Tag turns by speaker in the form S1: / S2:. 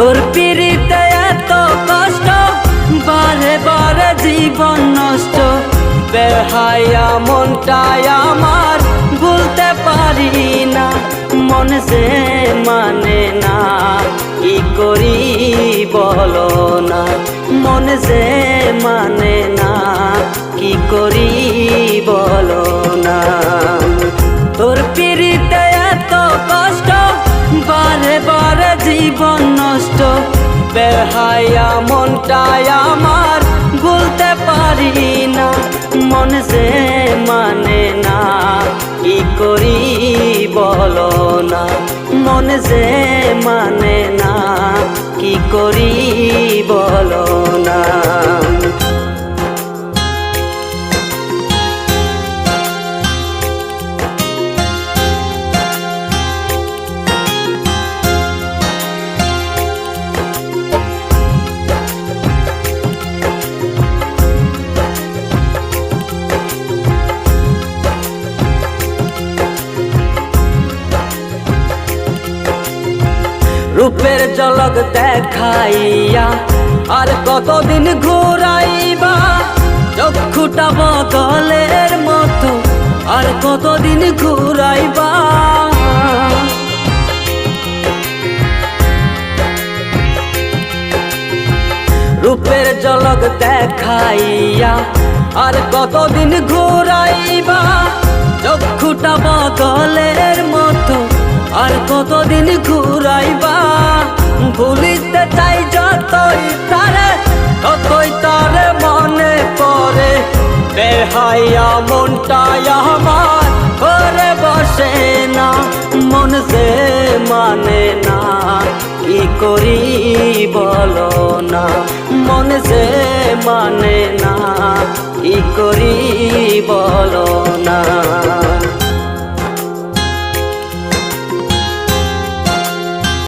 S1: তোর পিড়িতে এত কষ্ট, বারে বারে জীবন নষ্ট। বেহায়া মনটাই আমার ভুলতে পারি না, মন যে মানে না, কি করি বলো না। মন যে মানে না, কি করি বলো না। তোর পিড়িতে এত কষ্ট, বারে বারে জীবন নষ্ট। বেহায়া মনটাই আমার ভুলতে পারি না, মন যে মানে না, কি করি বলো না। মন যে মানে না, কি করি বলো না। রূপের ঝলক দেখাইয়া আর কতদিন ঘুরাইবা, চক্ষুটা বদলের মতো আর কতদিন ঘুরাইবা। রূপের ঝলক দেখাইয়া আর কতদিন ঘুরাইবা, চক্ষুটা বদলের মতো আর কতদিন ঘুরাইবা। ভুলিতে চাই যতই তারে, ততই তারে মনে পড়ে। বেহায়া মনটাই আমার ঘরে বসে না, মন যে মানে না, কি করি বলো না। মন যে মানে না, কি করি বলো না।